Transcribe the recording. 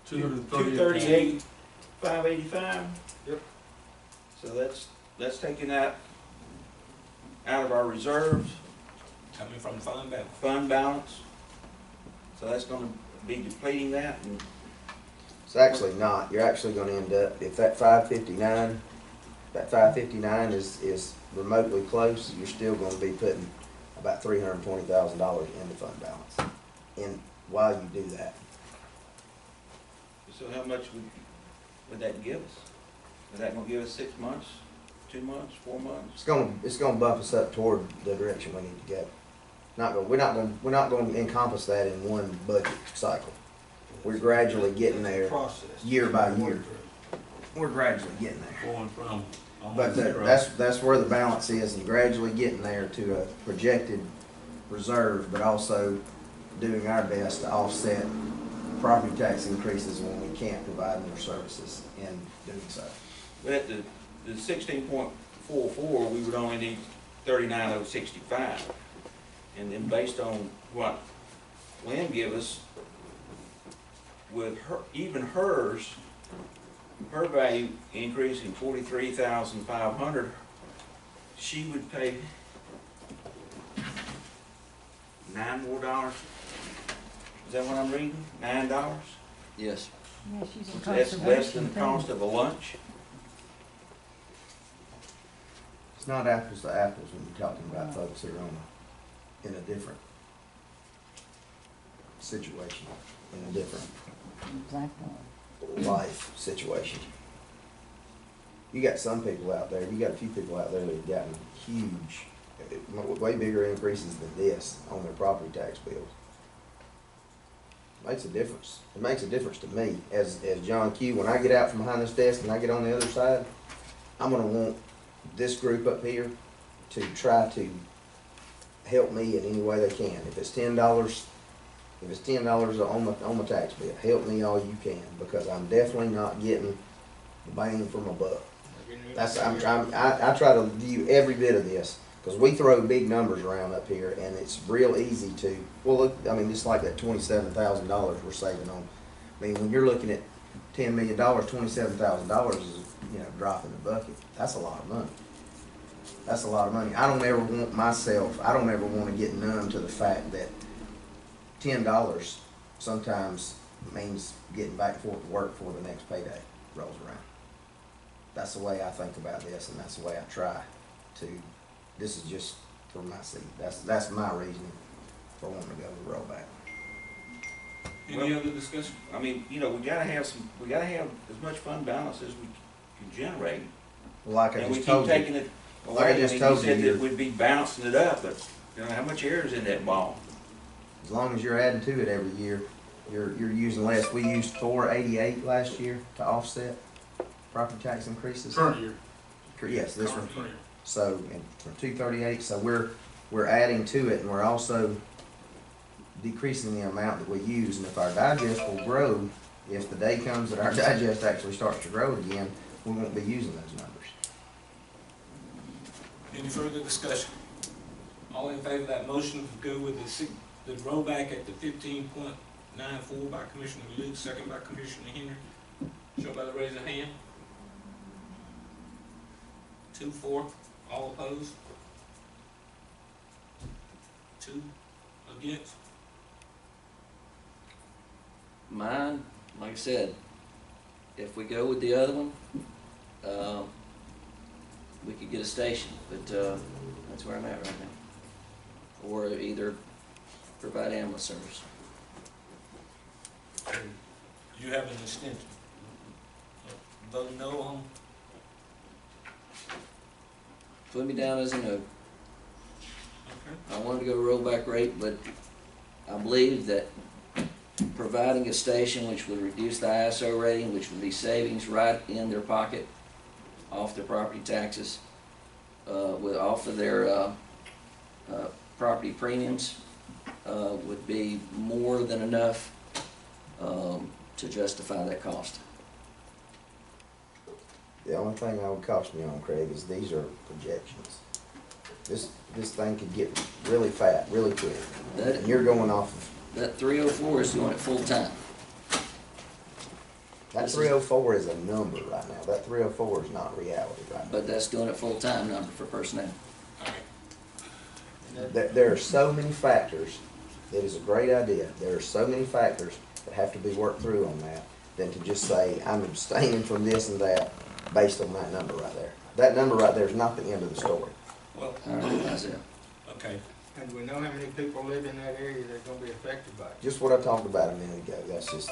238, 585. Yep. So that's taking that out of our reserves, Coming from the fund balance. fund balance. So that's gonna be depleting that, and It's actually not. You're actually gonna end up, if that 559 is remotely close, you're still gonna be putting about $320,000 into fund balance. And while you do that, so how much would that give us? Is that gonna give us 6 months, 2 months, 4 months? it's gonna bump us up toward the direction we need to go. We're not going to encompass that in one budget cycle. We're gradually getting there, Process. year by year. We're gradually getting there. Going from But almost zero. that's where the balance is, and gradually getting there to a projected reserve, but also doing our best to offset property tax increases when we can't provide more services in doing so. But at the 16.44, we would only need 39,065. And then based on what Lynn give us, with her, even hers, her value increasing 43,500, she would pay $9 more. Is that what I'm reading? $9? Yes. Yeah, she's in That's less than the conservation too. cost of a lunch. It's not apples to apples when you're talking about folks that are in a different situation, in a different Exactly. life situation. You got some people out there, you got a few people out there that have gotten huge, way bigger increases than this on their property tax bills. Makes a difference. It makes a difference to me as John Q. When I get out from behind this desk and I get on the other side, I'm gonna want this group up here to try to help me in any way they can. If it's $10, on my tax bill, help me all you can, because I'm definitely not getting the bang for my buck. I try to view every bit of this, because we throw big numbers around up here, and it's real easy to, well, look, I mean, just like that $27,000 we're saving on. I mean, when you're looking at $10 million, $27,000 is, a drop in the bucket. That's a lot of money. That's a lot of money. I don't ever want to get numb to the fact that $10 sometimes means getting back and forth to work before the next payday rolls around. That's the way I think about this, and that's the way I try to. This is just for my seat. That's my reasoning for wanting to go with rollback. Any other discussion? I mean, we gotta have as much fund balance as we can generate. Like I And we just keep told taking you, it Like I away. just You told said you, that we'd be bouncing it up, but how much air is in that ball? as long as you're adding to it every year, you're using less. We used $488 last year to offset property tax increases. Current year. Yes, this one. Current year. So, and from 238, so we're adding to it, and we're also decreasing the amount that we use. And if our digest will grow, if the day comes that our digest actually starts to grow again, we won't be using those numbers. Any further discussion? All in favor of that motion to go with the rollback at the 15.94 by Commissioner Luke, second by Commissioner Henry. Show by the raise of hand. 2, 4, all opposed? 2 against? Mine, like I said, if we go with the other one, we could get a station, but that's where I'm at right now. Or either provide ambulance service. You have an extension. Vote no on? Put me down as a no. Okay. I wanted to go rollback rate, but I believe that providing a station which would reduce the ISO rating, which would be savings right in their pocket, off their property taxes, off of their property premiums, would be more than enough to justify that cost. The only thing I would caution you on, Craig, is these are projections. This thing could get really fat, really quick. And you're going off of, That 304 is doing it full time. That This is- 304 is a number right now. That 304 is not reality right now. But that's doing a full-time number for personnel. There are so many factors, it is a great idea, there are so many factors that have to be worked through on that, than to just say, I'm abstaining from this and that based on that number right there. That number right there is not the end of the story. Well, I realize that. okay, And we know how many people live in that area that are gonna be affected by it. Just what I talked about a minute ago, that's just,